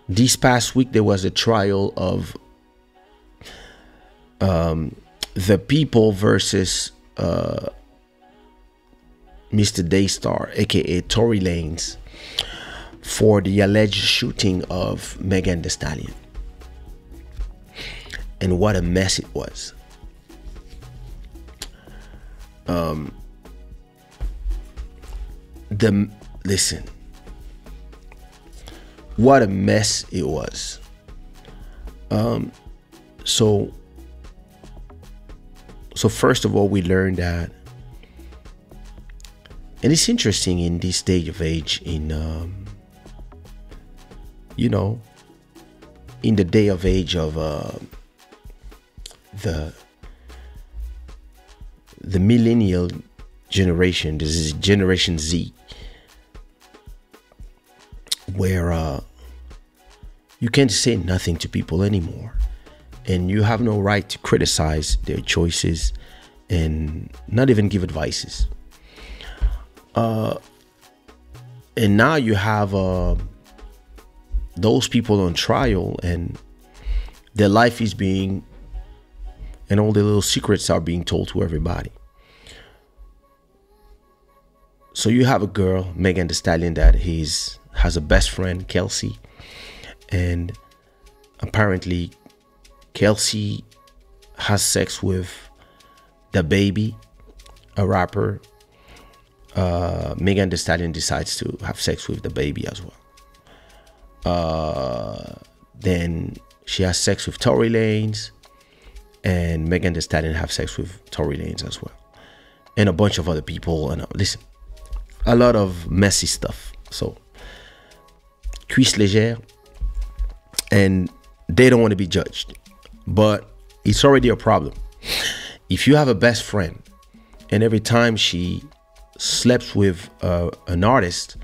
This past week, there was a trial of the people versus Mr. Daystar, aka Tory Lanez, for the alleged shooting of Megan Thee Stallion. And what a mess it was. Listen, what a mess it was. So first of all, we learned that, and it's interesting in this stage of age, in in the day of age of the millennial generation, this is Generation Z, where you can't say nothing to people anymore, and you have no right to criticize their choices and not even give advices. And now you have those people on trial, and their life is being, and all the little secrets are being told to everybody. So you have a girl, Megan Thee Stallion, that has a best friend, Kelsey, and apparently Kelsey has sex with the baby, a rapper. Megan Thee Stallion decides to have sex with the baby as well. Then she has sex with Tory Lanez, and Megan Thee Stallion have sex with Tory Lanez as well, and a bunch of other people. And listen, a lot of messy stuff. So cuisse légère, and they don't want to be judged, but it's already a problem. If you have a best friend, and every time she slept with an artist,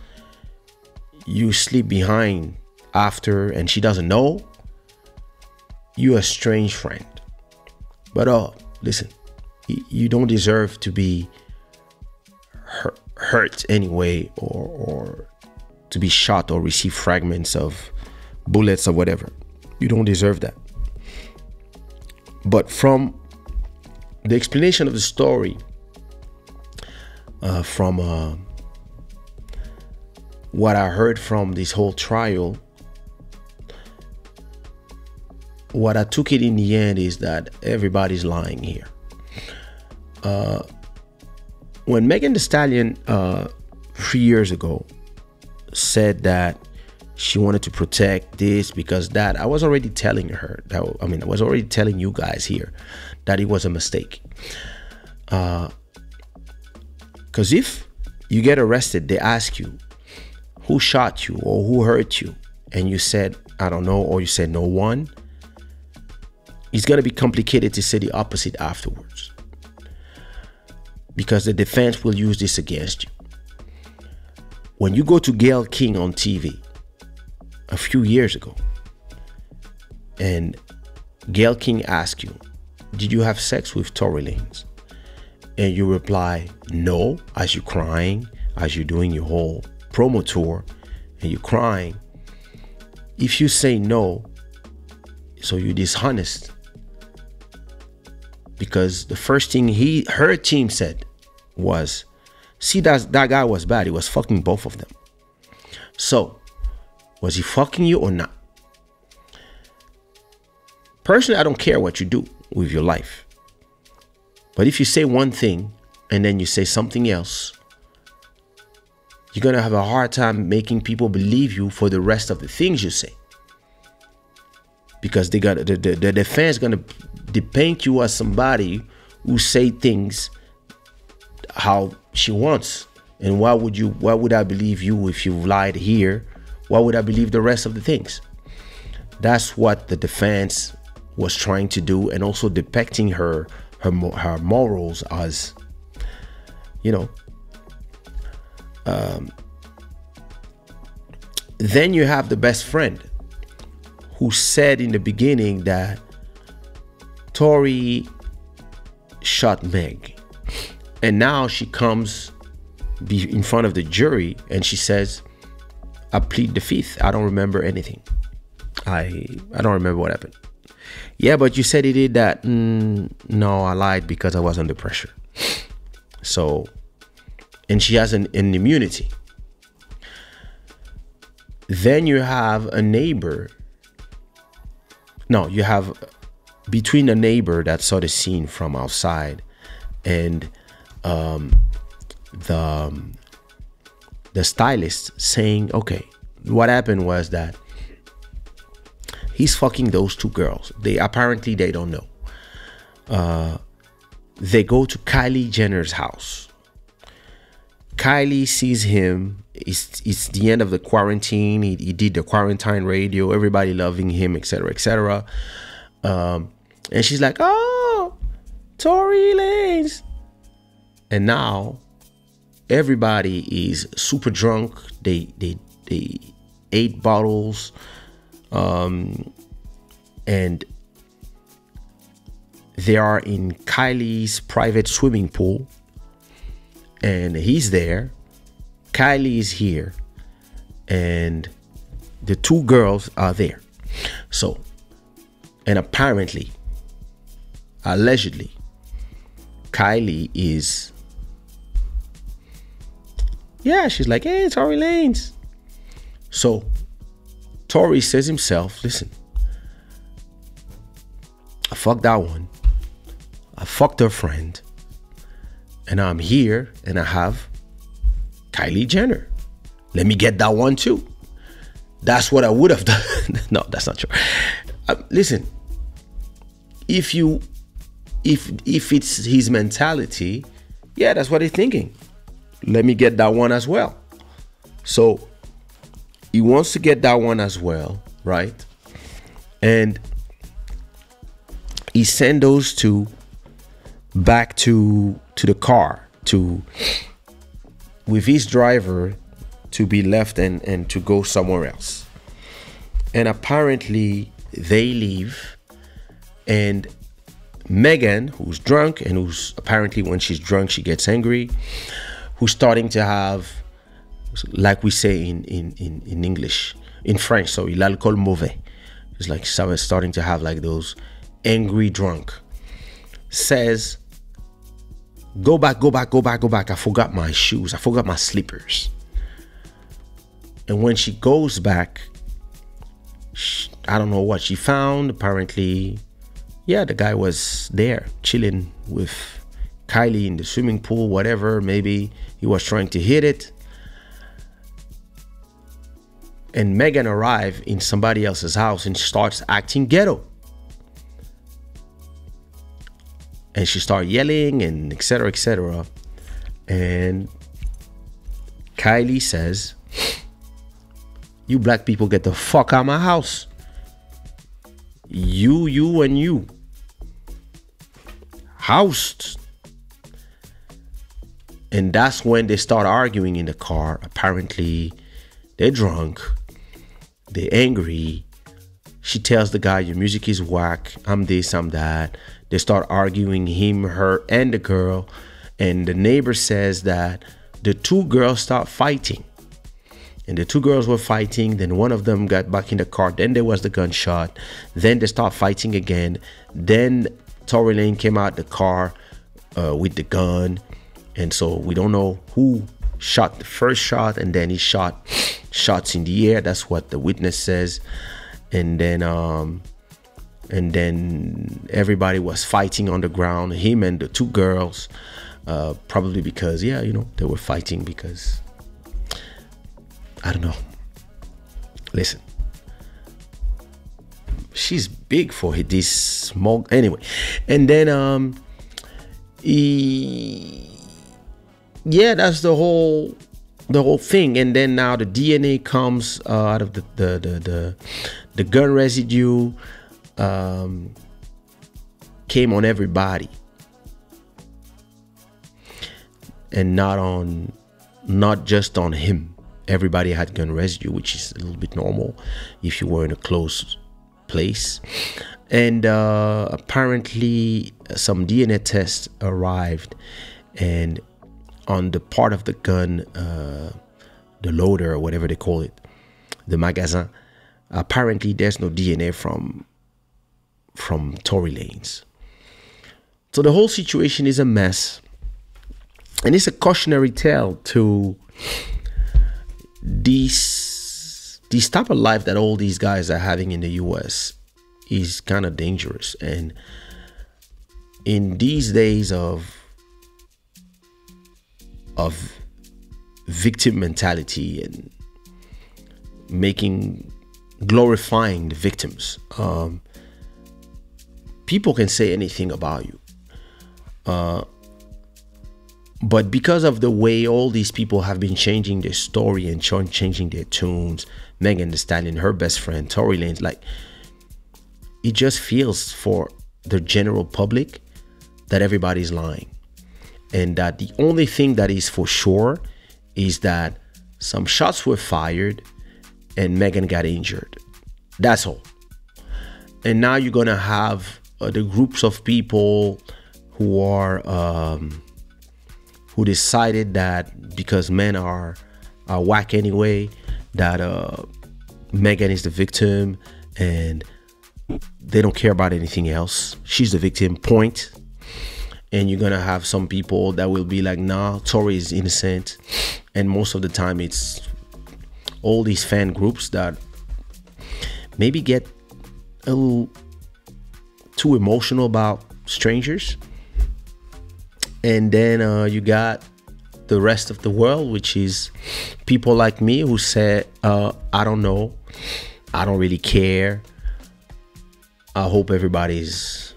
you sleep behind after, and she doesn't know, you're a strange friend. But listen, you don't deserve to be hurt anyway, or to be shot or receive fragments of bullets or whatever. You don't deserve that. But from the explanation of the story, from what I heard from this whole trial, what I took it in the end is that everybody's lying here. When Megan Thee Stallion 3 years ago said that she wanted to protect this because that, I was already telling her that, I was already telling you guys here that it was a mistake. Because if you get arrested, they ask you who shot you or who hurt you, and you said, I don't know, or you said no one, it's going to be complicated to say the opposite afterwards, because the defense will use this against you. When you go to Gayle King on TV a few years ago, and Gayle King asks you, did you have sex with Tory Lanez? And you reply, no, as you're crying, as you're doing your whole promo tour, and you're crying. If you say no, so you're dishonest. Because the first thing her team said was, see, that guy was bad. He was fucking both of them. So, was he fucking you or not? Personally, I don't care what you do with your life. But if you say one thing and then you say something else, you're going to have a hard time making people believe you for the rest of the things you say. Because the defense is going to depaint you as somebody who say things how she wants. And why would I believe you if you lied here? Why would I believe the rest of the things? That's what the defense was trying to do, and also depicting her morals as, then you have the best friend who said in the beginning that Tory shot Meg, and now she comes in front of the jury and she says, I plead the fifth, I don't remember anything. I don't remember what happened. Yeah, but you said he did that. No, I lied because I was under pressure. So, and she has an immunity. Then you have a neighbor. No, you have between a neighbor that saw the scene from outside and the stylist saying, okay, what happened was that he's fucking those two girls. They don't know. They go to Kylie Jenner's house. Kylie sees him. It's the end of the quarantine. He did the quarantine radio. Everybody loving him, etc., etc. And she's like, "Oh, Tory Lanez." And now everybody is super drunk. They ate bottles, and they are in Kylie's private swimming pool. And he's there. Kylie is here. And the two girls are there. So, and apparently, allegedly, Kylie is, yeah, she's like, hey, Tory Lanez. So, Tory says himself, listen, I fucked that one. I fucked her friend. And I'm here and I have Kylie Jenner. Let me get that one too. That's what I would have done. No, that's not true. Listen, if it's his mentality, yeah, that's what he's thinking. Let me get that one as well. So he wants to get that one as well, right? And he sent those two back to the car with his driver to be left and to go somewhere else. And apparently they leave, and Megan, who's drunk and who's apparently when she's drunk she gets angry, who's starting to have, like we say in English, in French, sorry, l'alcool mauvais. It's like starting to have like those angry drunk. Says, go back. I forgot my shoes. I forgot my slippers. And when she goes back, I don't know what she found. Apparently, yeah, the guy was there chilling with Kylie in the swimming pool, whatever. Maybe he was trying to hit it. And Megan arrived in somebody else's house and starts acting ghetto. And she started yelling and etc., etc. And Kylie says, you black people get the fuck out of my house. You and you. Housed. And that's when they start arguing in the car. Apparently, they're drunk. They're angry. She tells the guy, your music is whack. I'm this, I'm that. They start arguing, him, her, and the girl. And the neighbor says that the two girls start fighting. And the two girls were fighting. Then one of them got back in the car. Then there was the gunshot. Then they start fighting again. Then Tory Lanez came out the car with the gun. And so we don't know who shot the first shot. And then he shot shots in the air. That's what the witness says. And then everybody was fighting on the ground, him and the two girls, probably because, yeah, you know, they were fighting because, I don't know. Listen, she's big for this small, anyway. And then, yeah, that's the whole thing. And then now the DNA comes out of the gun residue. Came on everybody and not just on him. Everybody had gun residue, which is a little bit normal if you were in a close place. And apparently some DNA tests arrived, and on the part of the gun, the loader or whatever they call it, the magasin, apparently there's no DNA from Tory Lanez. So the whole situation is a mess. And it's a cautionary tale to this type of life that all these guys are having in the US is kind of dangerous. And in these days of victim mentality and glorifying the victims, people can say anything about you. But because of the way all these people have been changing their story and changing their tunes, Megan Thee Stallion, her best friend, Tory Lanez, like, it just feels for the general public that everybody's lying. And that the only thing that is for sure is that some shots were fired and Megan got injured. That's all. And now you're going to have the groups of people who are... who decided that because men are whack anyway, that Megan is the victim and they don't care about anything else. She's the victim, point. And you're gonna have some people that will be like, nah, Tory is innocent. And most of the time it's all these fan groups that maybe get a little too emotional about strangers. And then you got the rest of the world, which is people like me who say, I don't know. I don't really care. I hope everybody's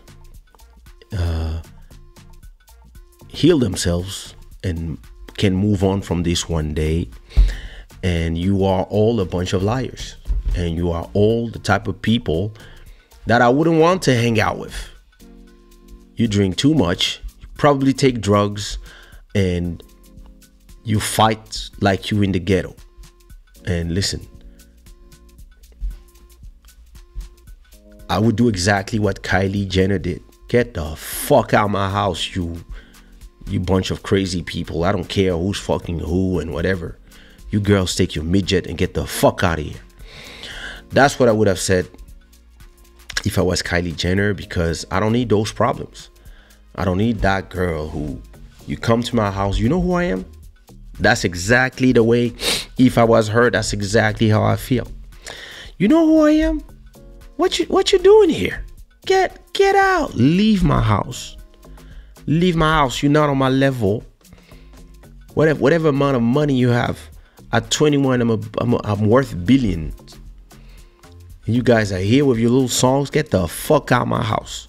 heal themselves and can move on from this one day. And you are all a bunch of liars. And you are all the type of people that I wouldn't want to hang out with. You drink too much. Probably take drugs, and you fight like you in the ghetto. And listen, I would do exactly what Kylie Jenner did. Get the fuck out of my house, you bunch of crazy people. I don't care who's fucking who and whatever. You girls take your midget and get the fuck out of here. That's what I would have said if I was Kylie Jenner, because I don't need those problems. I don't need that girl who, you come to my house, you know who I am? That's exactly the way, if I was her, that's exactly how I feel. You know who I am? What you doing here? Get out. Leave my house. Leave my house. You're not on my level. Whatever amount of money you have, at 21, I'm worth billions. And you guys are here with your little songs. Get the fuck out of my house.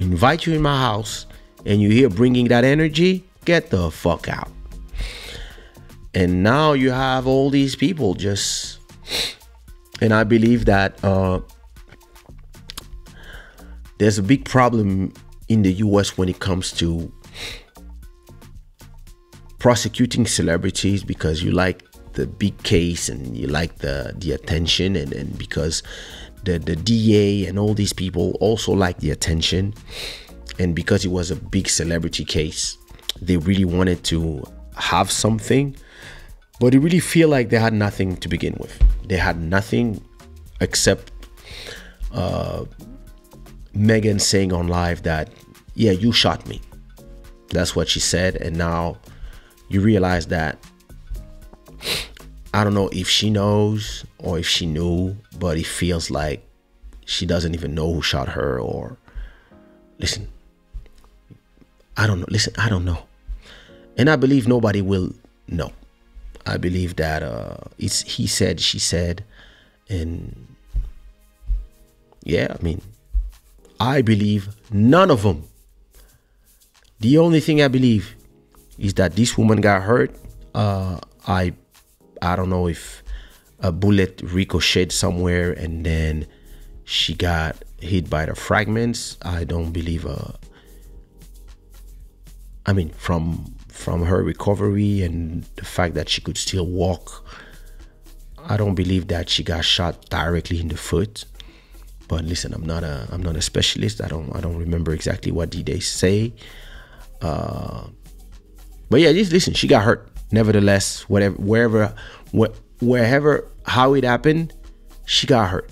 Invite you in my house and you're here bringing that energy, get the fuck out. And now you have all these people just, and I believe that there's a big problem in the US when it comes to prosecuting celebrities, because you like the big case and you like the attention, and because the DA and all these people also like the attention, and because it was a big celebrity case, they really wanted to have something, but they really feel like they had nothing to begin with. They had nothing except Megan saying on live that, yeah, you shot me. That's what she said. And now you realize that, I don't know if she knows or if she knew, but it feels like she doesn't even know who shot her. Or listen, I don't know. Listen, I don't know. And I believe nobody will know. I believe that it's he said, she said. And yeah, I mean, I believe none of them. The only thing I believe is that this woman got hurt. I don't know if a bullet ricocheted somewhere and then she got hit by the fragments. I don't believe I mean, from her recovery and the fact that she could still walk, I don't believe that she got shot directly in the foot. But listen, I'm not a specialist. I don't remember exactly what did they say. But yeah, just listen, she got hurt. Nevertheless, wherever, how it happened, she got hurt.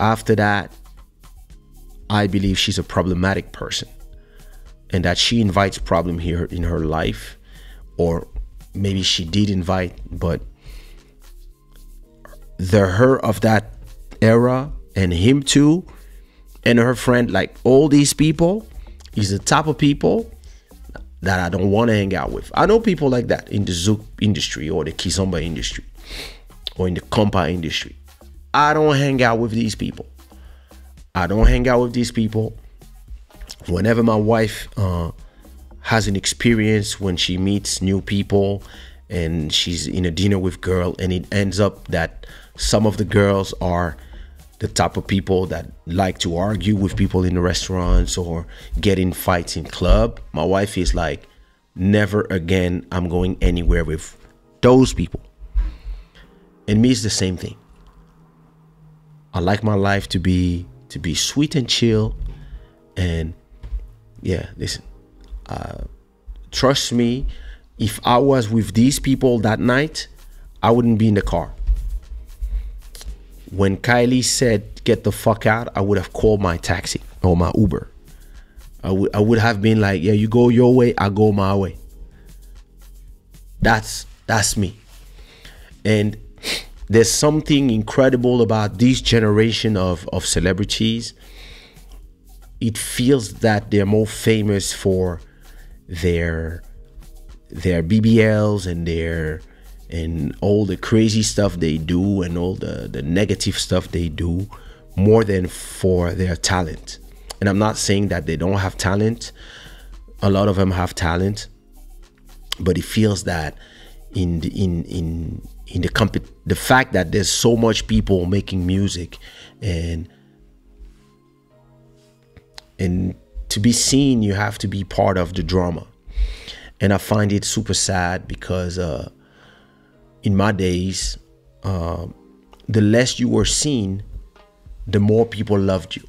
After that, I believe she's a problematic person, and that she invites problem here in her life, or maybe she did invite, but the her of that era and him too, and her friend, like all these people, is the type of people that I don't want to hang out with. I know people like that in the Zouk industry or the Kizomba industry or in the Kompa industry. I don't hang out with these people. I don't hang out with these people. Whenever my wife has an experience, when she meets new people and she's in a dinner with girl, and it ends up that some of the girls are the type of people that like to argue with people in the restaurants or get in fights in club, my wife is like, never again I'm going anywhere with those people. And me, it's the same thing. I like my life to be sweet and chill. And yeah, listen, trust me, if I was with these people that night, I wouldn't be in the car. When Kylie said, get the fuck out, I would have called my taxi or my Uber. I would have been like, yeah, you go your way, I go my way. That's me. And there's something incredible about this generation of celebrities. It feels that they're more famous for their BBLs and all the crazy stuff they do and all the negative stuff they do, more than for their talent. And I'm not saying that they don't have talent. A lot of them have talent, but it feels that the fact that there's so much people making music and to be seen, you have to be part of the drama. And I find it super sad because in my days, the less you were seen, the more people loved you.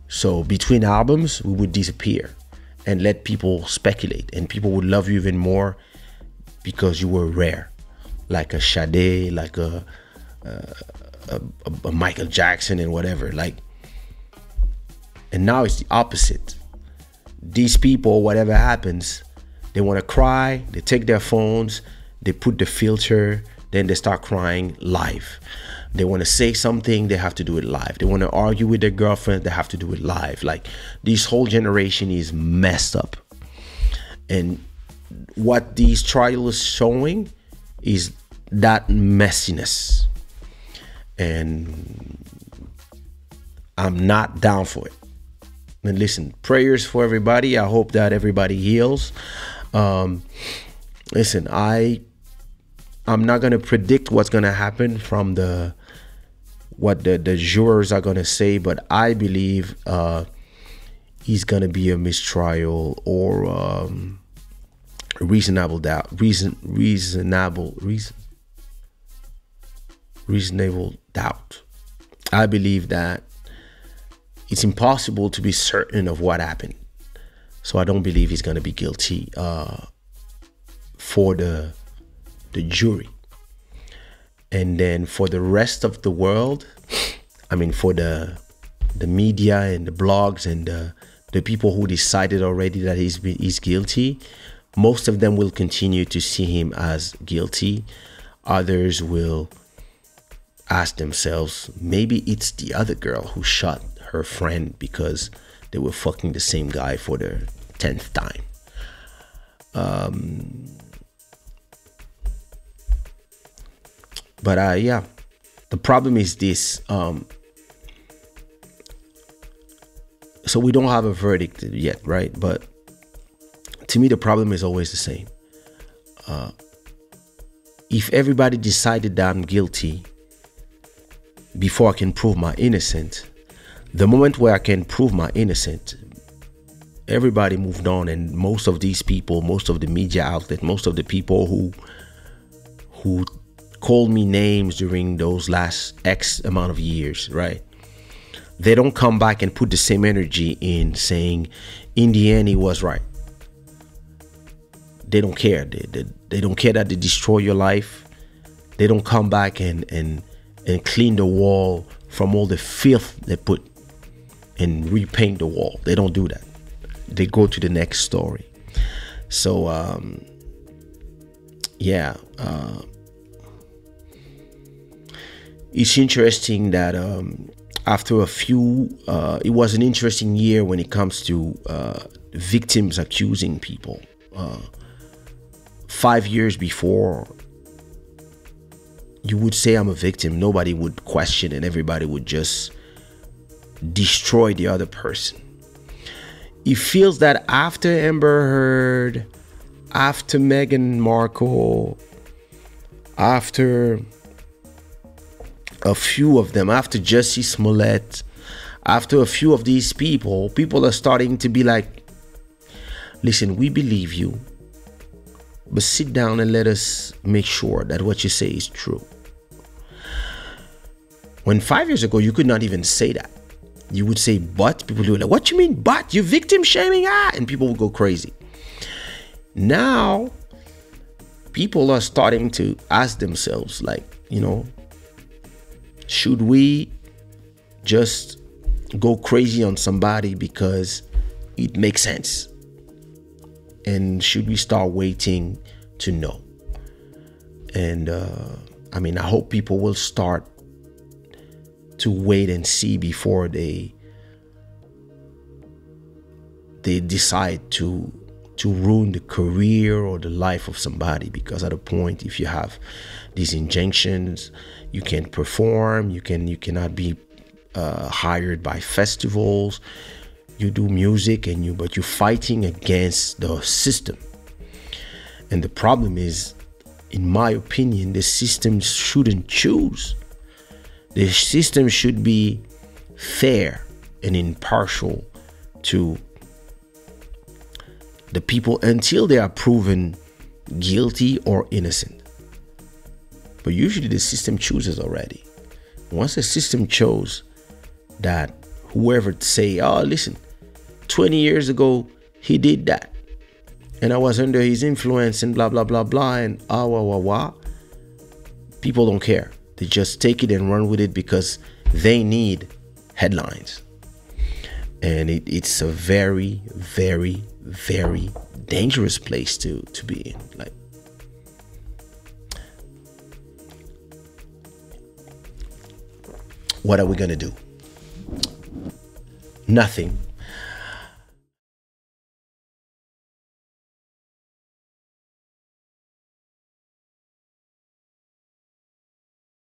So between albums, we would disappear and let people speculate, and people would love you even more because you were rare, like a Shada, like a Michael Jackson and whatever. Like, and now it's the opposite. These people, whatever happens, they want to cry, they take their phones, they put the filter, then they start crying live. They want to say something, they have to do it live. They want to argue with their girlfriend, they have to do it live. Like, this whole generation is messed up. And what these trials is showing is that messiness. And I'm not down for it. And listen, prayers for everybody. I hope that everybody heals. Listen, I'm not going to predict what's going to happen from what the jurors are going to say, but I believe he's going to be a mistrial or reasonable doubt. Reasonable doubt. I believe that it's impossible to be certain of what happened. So I don't believe he's going to be guilty for the jury. And then for the rest of the world, I mean, for the media and the blogs and the people who decided already that he's guilty, most of them will continue to see him as guilty. Others will ask themselves, maybe it's the other girl who shot her friend because they were fucking the same guy for the 10th time. But yeah, the problem is this. So we don't have a verdict yet, right? But to me, the problem is always the same. If everybody decided that I'm guilty before I can prove my innocence, the moment where I can prove my innocence, everybody moved on, and most of these people, most of the media outlet, most of the people who called me names during those last X amount of years, right? They don't come back and put the same energy in saying, in the end, he was right. They don't care. They don't care that they destroy your life. they don't come back and clean the wall from all the filth they put and repaint the wall. They don't do that. They go to the next story. So yeah, it's interesting that after a few, it was an interesting year when it comes to victims accusing people. 5 years before, you would say I'm a victim, nobody would question, and everybody would just destroy the other person. It feels that after Amber Heard, after Meghan Markle, after a few of them, after Jussie Smollett, after a few of these people are starting to be like, listen, we believe you, but sit down and let us make sure that what you say is true. When 5 years ago, you could not even say that. You would say, but people would be like, what you mean, but? You victim shaming? And people would go crazy. Now, people are starting to ask themselves, like, should we just go crazy on somebody because it makes sense? And should we start waiting to know? And I hope people will start to wait and see before they decide to ruin the career or the life of somebody. Because at a point, if you have these injunctions, you can't perform, you cannot be hired by festivals. You do music but you're fighting against the system. And the problem is, in my opinion, the system shouldn't choose. The system should be fair and impartial to the people until they are proven guilty or innocent. But usually the system chooses already. Once the system chose that whoever say, oh, listen, 20 years ago, he did that, and I was under his influence and blah, blah, blah, blah, and people don't care. They just take it and run with it because they need headlines. And it's a very, very, very dangerous place to be in. Like, what are we gonna do? Nothing.